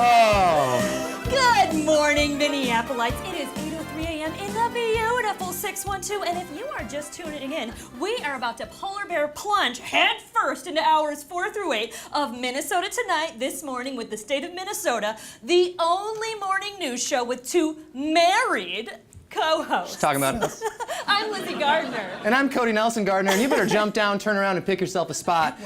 Oh. Good morning, Minneapolites. It is 8:03 a.m. in the beautiful 612, and if you are just tuning in, we are about to polar bear plunge head first into hours 4 through 8 of Minnesota Tonight this morning with the state of Minnesota, the only morning news show with two married co-hosts. She's talking about us. I'm Lizzie Gardner. And I'm Cody Nelson Gardner, and you better jump down, turn around, and pick yourself a spot.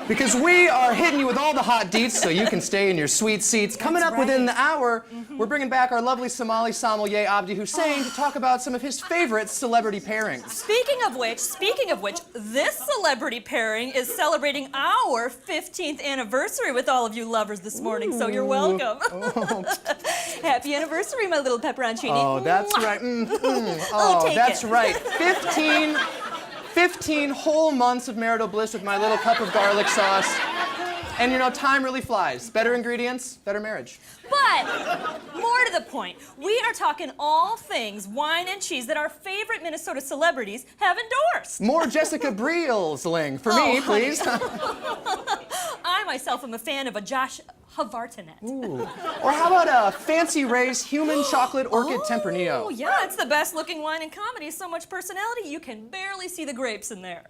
Because we are hitting you with all the hot deets so you can stay in your sweet seats. Coming up within the hour, we're bringing back our lovely Somali sommelier, Abdi Hussein, to talk about some of his favorite celebrity pairings. Speaking of which, this celebrity pairing is celebrating our 15th anniversary with all of you lovers this morning, so you're welcome. Oh. Happy anniversary, my little pepperoncini. Oh, that's right. Oh, that's it. right. 15 whole months of marital bliss with my little cup of garlic sauce. And you know, time really flies. Better ingredients, better marriage. But, more to the point, we are talking all things wine and cheese that our favorite Minnesota celebrities have endorsed. More Jessica Brielsling for me, please. I myself am a fan of a Josh Havartanet. Ooh. Or how about a Fancy Ray's Human Chocolate Orchid Tempranillo? Oh, yeah, it's the best looking wine in comedy. So much personality, you can barely see the grapes in there.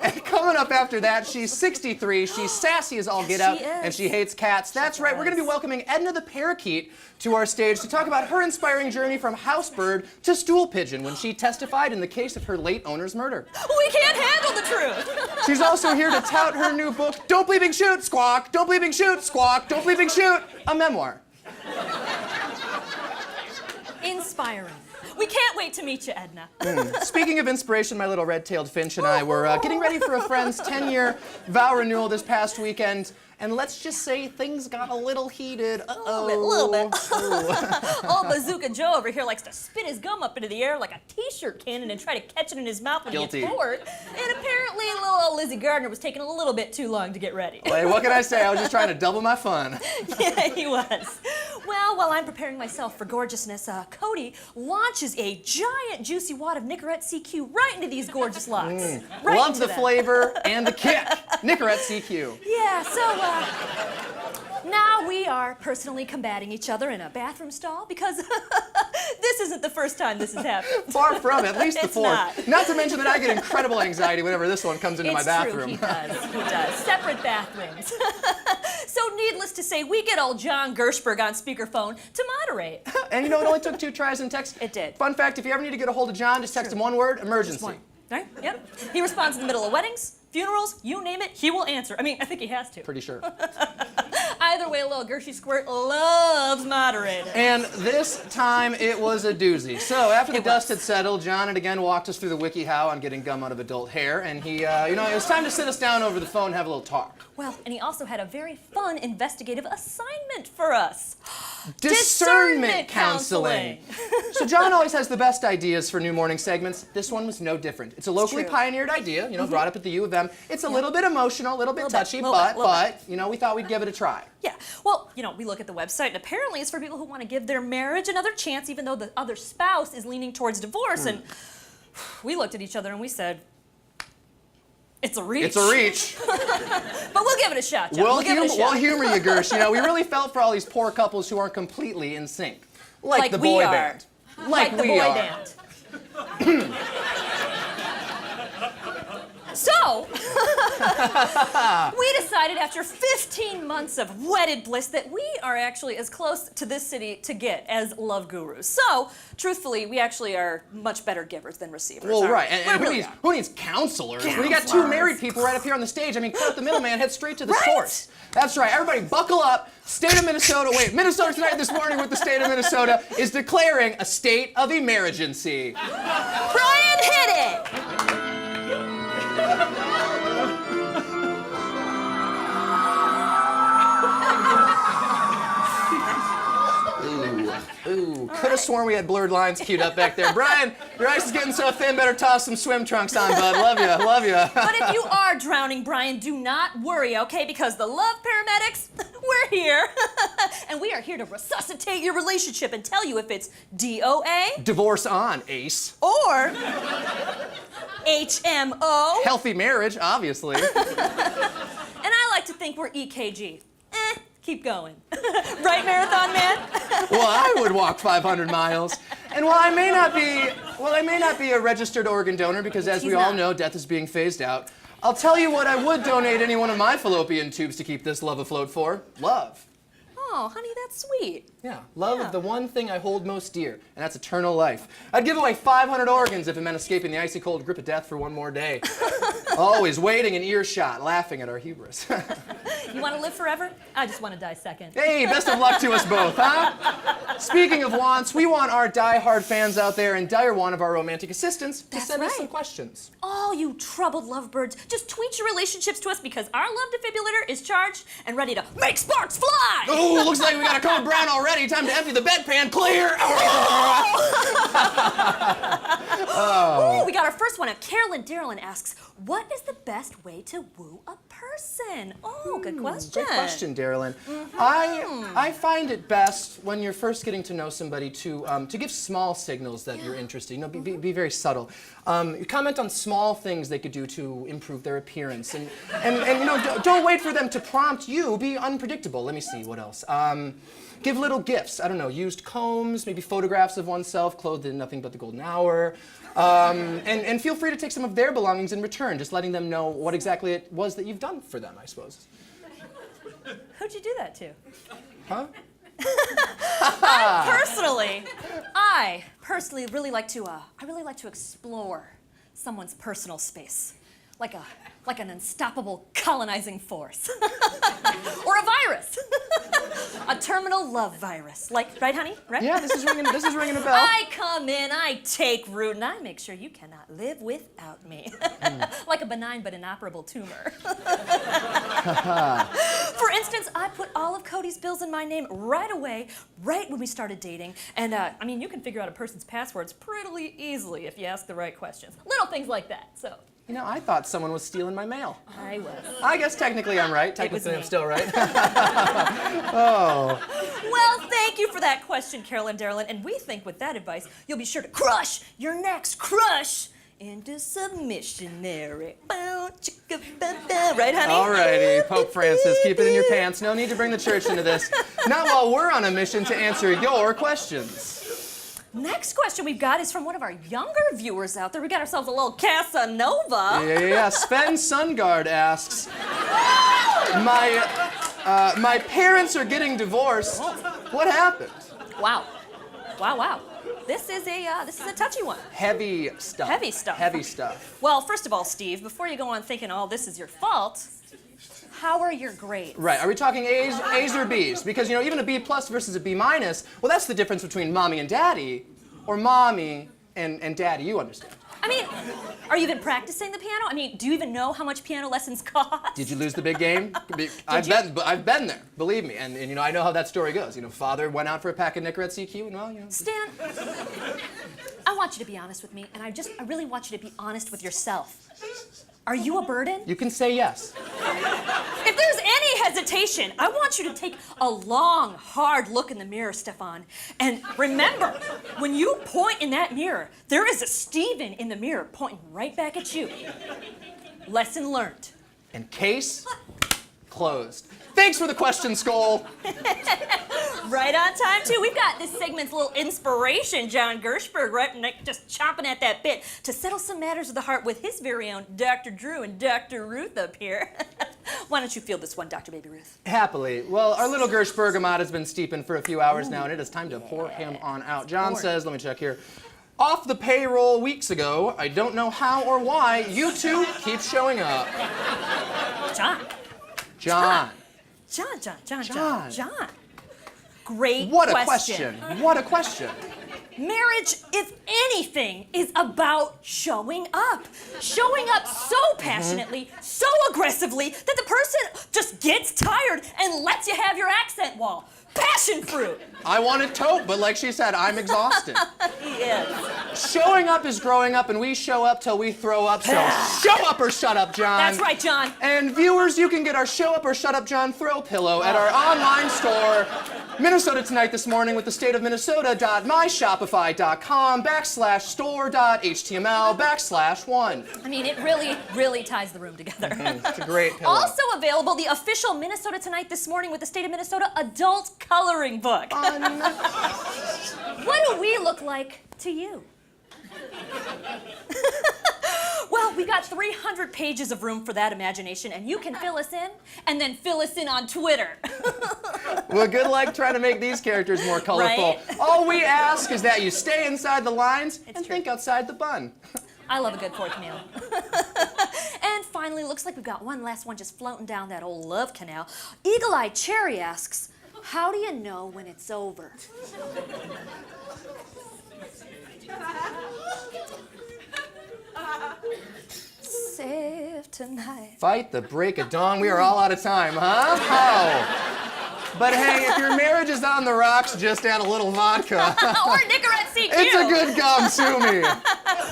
And coming up after that, she's 63, she's sassy as all get out, she is. and she hates cats. That's right, we're going to be welcoming Edna the Parakeet to our stage to talk about her inspiring journey from housebird to stool pigeon when she testified in the case of her late owner's murder. We can't handle the truth. She's also here to tout her new book, Don't Bleeping Shoot, Squawk, Don't Bleeping Shoot, Squawk, Don't Bleeping Shoot, a memoir. Inspiring. We can't wait to meet you, Edna. Speaking of inspiration, my little red-tailed finch and I were getting ready for a friend's 10-year vow renewal this past weekend, and let's just say things got a little heated. A little bit. Old Bazooka Joe over here likes to spit his gum up into the air like a t-shirt cannon and try to catch it in his mouth when Guilty. he gets bored. And apparently little old Lizzie Gardner was taking a little bit too long to get ready. Hey, what can I say? I was just trying to double my fun. Yeah, he was. Well, while I'm preparing myself for gorgeousness, Cody launches a giant juicy wad of Nicorette CQ right into these gorgeous locks. Right Love into the them. flavor and the kick. Nicorette CQ. Yeah, so now we are personally combating each other in a bathroom stall because this isn't the first time this has happened. Far from, at least the It's fourth. Not to mention that I get incredible anxiety whenever this one comes into my bathroom. It's true, he does. Separate bathrooms. So needless to say, we get old John Gershberg on speakerphone to moderate. And you know, it only took 2 tries and text. It did. Fun fact, if you ever need to get a hold of John, just text him one word, emergency. One. Right? Yep. He responds in the middle of weddings, funerals, you name it, he will answer. I mean, I think he has to. Pretty sure. Either way, little Gershie Squirt loves moderating. And this time it was a doozy. So after the It dust was. had settled, John had again walked us through the WikiHow on getting gum out of adult hair, and he, you know, it was time to sit us down over the phone and have a little talk. Well, and he also had a very fun investigative assignment for us. Discernment counseling. So John always has the best ideas for new morning segments. This one was no different. It's a locally true. pioneered idea, you know, brought up at the U of M. It's a little bit emotional, a little bit touchy, little but, you know, we thought we'd give it a try. Yeah, well, you know, we look at the website, and apparently it's for people who want to give their marriage another chance, even though the other spouse is leaning towards divorce. And we looked at each other and we said, it's a reach. It's a reach. But we'll give it a shot, John. We'll give it a shot. We'll humor you, Gersh. You know, we really felt for all these poor couples who aren't completely in sync. Like the we boy are. band. Like the we boy are. band. So, we decided after 15 months of wedded bliss that we are actually as close to this city to get as love gurus. So, truthfully, we actually are much better givers than receivers. Well, aren't right. we? And We who, really needs, are. who needs counselors? When you got 2 married people right up here on the stage, I mean, cut out the middleman, head straight to the Right? source. That's right. Everybody buckle up. State of Minnesota, wait, Minnesota Tonight this morning with the state of Minnesota is declaring a state of emergency. Brian, hit it! Ooh, could have sworn we had blurred lines queued up back there. Brian, your ice is getting so thin, better toss some swim trunks on, bud. Love you, love you. But if you are drowning, Brian, do not worry, okay? Because the love paramedics, we're here. And we are here to resuscitate your relationship and tell you if it's DOA Divorce on, ace. or HMO. Healthy marriage, obviously. And I like to think we're EKG. Keep going. Right, Marathon Man? Well, I would walk 500 miles. And while I may not be a registered organ donor, because as we all know, death is being phased out, I'll tell you what I would donate any one of my fallopian tubes to keep this love afloat for. Love. Oh, honey, that's sweet. Yeah, love of the one thing I hold most dear, and that's eternal life. I'd give away 500 organs if it meant escaping the icy cold grip of death for one more day. Always waiting in earshot, laughing at our hubris. You want to live forever? I just want to die second. Hey, best of luck to us both, huh? Speaking of wants, we want our die-hard fans out there in dire want of our romantic assistance to send us some questions. Oh, you troubled lovebirds, just tweet your relationships to us because our love defibrillator is charged and ready to make sparks fly! Oh, looks like we got a code brown already. Time to empty the bedpan. Clear! Ooh, we got our first one. Carolyn Darylin asks, what is the best way to woo a person? Oh, good question. Good question, Darylin. I find it best when you're first getting to know somebody to give small signals that you're interested. You know, be very subtle. Comment on small things they could do to improve their appearance, and you know, don't wait for them to prompt you. Be unpredictable. Let me see what else. Give little gifts. I don't know, used combs, maybe photographs of oneself clothed in nothing but the golden hour. And feel free to take some of their belongings in return, just letting them know what exactly it was that you've done for them, I suppose. Who'd you do that to? Huh? I personally really like to explore someone's personal space. Like an unstoppable colonizing force. Or a virus. A terminal love virus. Right, honey? Right? Yeah, this is ringing a bell. I come in, I take root, and I make sure you cannot live without me. Like a benign but inoperable tumor. For instance, I put all of Cody's bills in my name right away, right when we started dating. And I mean, you can figure out a person's passwords pretty easily if you ask the right questions. Little things like that, so. You know, I thought someone was stealing my mail. I was. I guess technically I'm right. Technically I'm still right. Oh. Well, thank you for that question, Carolyn Darylin. And we think with that advice, you'll be sure to crush your next crush into submissionary. Right, honey? Alrighty, Pope Francis, keep it in your pants. No need to bring the church into this. Not while we're on a mission to answer your questions. Next question we've got is from one of our younger viewers out there. We got ourselves a little Casanova. Yeah. Sven Sungard asks, my parents are getting divorced. What happened? Wow. This is a touchy one. Heavy stuff. Well, first of all, Steve, before you go on thinking, oh, this is your fault, how are your grades? Right, are we talking A's or B's? Because, you know, even a B plus versus a B minus, well, that's the difference between mommy and daddy, or mommy and daddy, you understand. I mean, are you even practicing the piano? I mean, do you even know how much piano lessons cost? Did you lose the big game? I've been there, believe me, and you know, I know how that story goes. You know, father went out for a pack of Nicorette CQ, and well, you know. Stan, I want you to be honest with me, and I really want you to be honest with yourself. Are you a burden? You can say yes. If there's any hesitation, I want you to take a long, hard look in the mirror, Stefan. And remember, when you point in that mirror, there is a Steven in the mirror pointing right back at you. Lesson learned. And case closed. Thanks for the question, Skull. Right on time, too. We've got this segment's little inspiration, John Gershberg, right, just chomping at that bit to settle some matters of the heart with his very own Dr. Drew and Dr. Ruth up here. Why don't you feel this one, Dr. Baby Ruth? Happily. Well, our little Gershbergamot has been steeping for a few hours now, and it is time to pour him on out. John says, let me check here, off the payroll weeks ago, I don't know how or why, you two keep showing up. John. Great What a question. What a question. Marriage, if anything, is about showing up. Showing up so passionately, so aggressively, that the person just gets tired and lets you have your accent wall. Passion fruit. I wanted taupe, but like she said, I'm exhausted. Yes. Showing up is growing up, and we show up till we throw up, so show up or shut up, John. That's right, John. And viewers, you can get our Show Up or Shut Up, John throw pillow at our online store. Minnesota Tonight this morning with the state of Minnesota.myshopify.com/store.html/1. I mean, it really ties the room together. It's a great pillow. Also available, the official Minnesota Tonight this morning with the state of Minnesota adult coloring book. What do we look like to you? Well, we got 300 pages of room for that imagination, and you can fill us in, and then fill us in on Twitter. Well, good luck trying to make these characters more colorful. Right? All we ask is that you stay inside the lines and true. think outside the bun. I love a good fourth meal. And finally, looks like we've got one last one just floating down that old love canal. Eagle-Eyed Cherry asks, how do you know when it's over? Save tonight. Fight the break of dawn. We are all out of time, huh? How? But hey, if your marriage is on the rocks, just add a little vodka. Or Nicorette CQ. It's a good gum, sue me.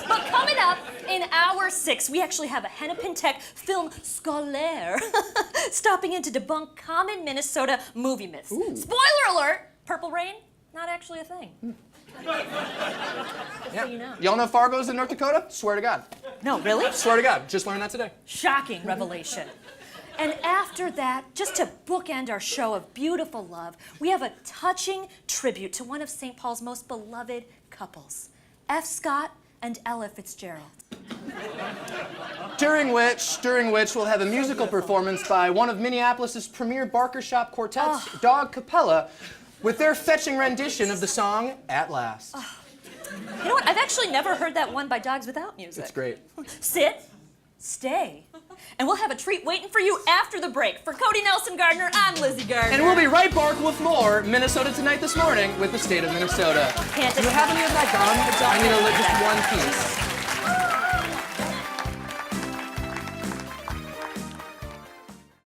But coming up in hour 6, we actually have a Hennepin Tech film scolaire stopping in to debunk common Minnesota movie myths. Ooh. Spoiler alert, Purple Rain, not actually a thing. Yeah. So you know. Y'all know Fargo's in North Dakota? Swear to God. No, really? Swear to God. Just learned that today. Shocking revelation. And after that, just to bookend our show of beautiful love, we have a touching tribute to one of St. Paul's most beloved couples, F. Scott and Ella Fitzgerald. During which we'll have a musical performance by one of Minneapolis's premier barbershop quartets, Dog Capella, with their fetching rendition of the song At Last. You know what? I've actually never heard that one by Dogs Without Music. It's great. Sit, stay, and we'll have a treat waiting for you after the break. For Cody Nelson Gardner, I'm Lizzie Gardner. And we'll be right back with more Minnesota Tonight this morning with the state of Minnesota. Can't Do you have any of that gum? I need just one piece.